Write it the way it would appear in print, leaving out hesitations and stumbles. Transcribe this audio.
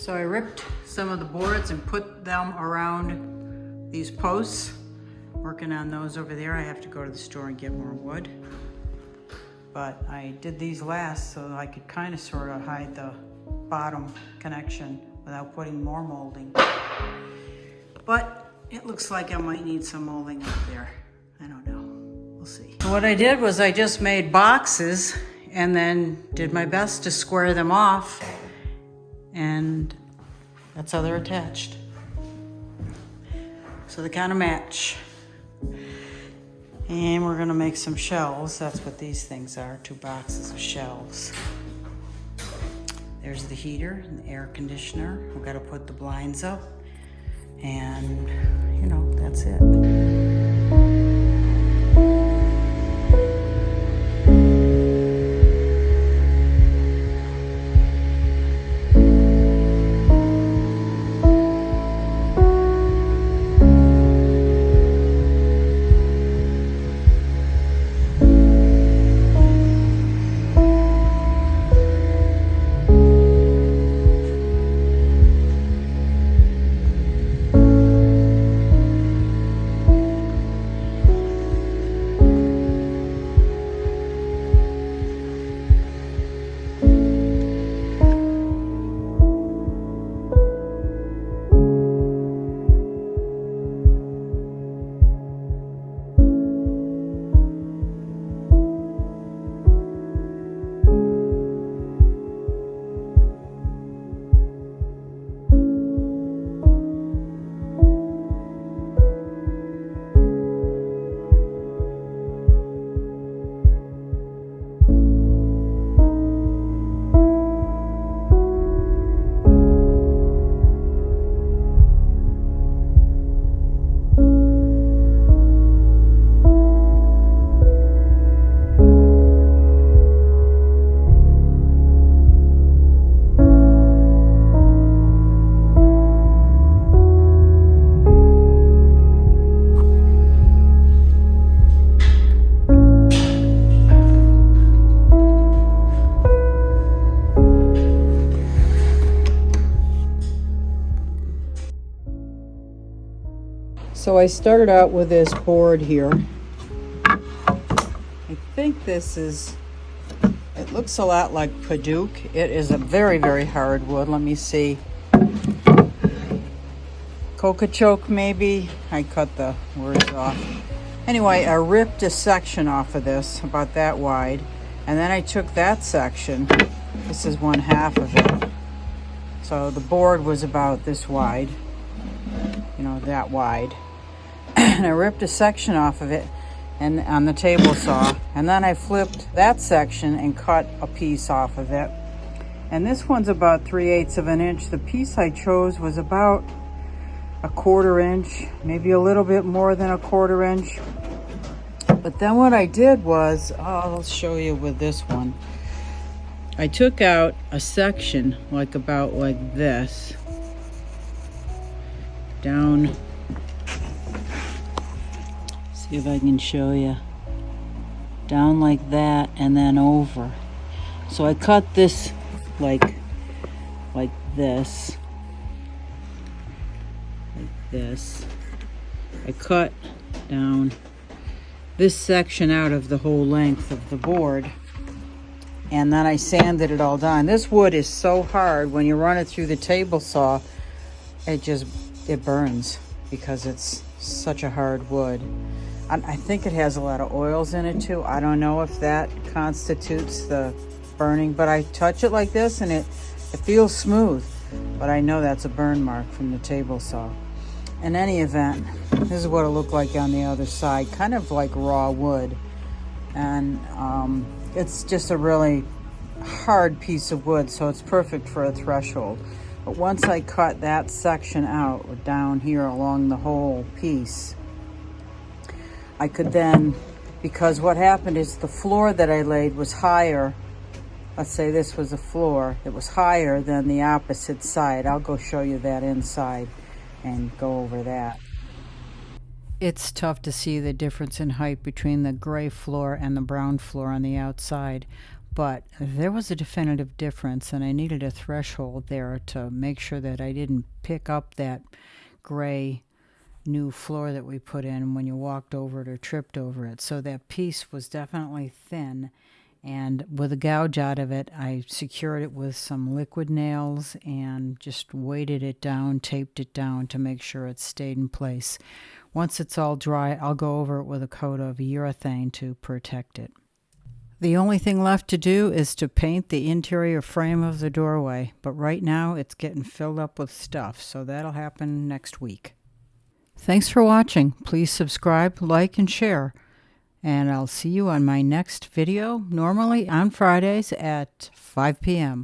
So I ripped some of the boards and put them around these posts. Working on those over there. I have to go to the store and get more wood. But I did these last so I could kind of sort of hide the bottom connection without putting more molding. But it looks like I might need some molding up there. I don't know. We'll see. What I did was I just made boxes and then did my best to square them off. And that's how they're attached. So they kind of match. And we're gonna make some shelves. That's what these things are, 2 boxes of shelves. There's the heater and the air conditioner. We've got to put the blinds up. And, you know, that's it. So I started out with this board here. I think this is, it looks a lot like Paduke. It is a very, very hard wood. Let me see. Coca choke maybe. I cut the words off. Anyway, I ripped a section off of this, about that wide. And then I took that section. This is 1/2 of it. So the board was about this wide. You know, that wide. And I ripped a section off of it and on the table saw, and then I flipped that section and cut a piece off of it. And this one's about 3/8 of an inch. The piece I chose was about 1/4 inch, maybe a little bit more than 1/4 inch. But then what I did was, I'll show you with this one. I took out a section like about like this, down. See if I can show you. Down like that and then over. So I cut this like this. Like this. I cut down this section out of the whole length of the board. And then I sanded it all down. This wood is so hard when you run it through the table saw, it burns because it's such a hard wood. I think it has a lot of oils in it too. I don't know if that constitutes the burning, but I touch it like this and it feels smooth. But I know that's a burn mark from the table saw. In any event, this is what it looked like on the other side, kind of like raw wood. And it's just a really hard piece of wood, so it's perfect for a threshold. But once I cut that section out down here along the whole piece, I could then, because what happened is the floor that I laid was higher. Let's say this was a floor. It was higher than the opposite side. I'll go show you that inside and go over that. It's tough to see the difference in height between the gray floor and the brown floor on the outside. but there was a definitive difference, and I needed a threshold there to make sure that I didn't pick up that gray new floor that we put in when you walked over it or tripped over it. So that piece was definitely thin, and with a gouge out of it, I secured it with some liquid nails and just weighted it down, taped it down to make sure it stayed in place. Once it's all dry, I'll go over it with a coat of urethane to protect it. The only thing left to do is to paint the interior frame of the doorway, but right now it's getting filled up with stuff, so that'll happen next week. Thanks for watching. Please subscribe, like, and share, and I'll see you on my next video, normally on Fridays at 5 p.m.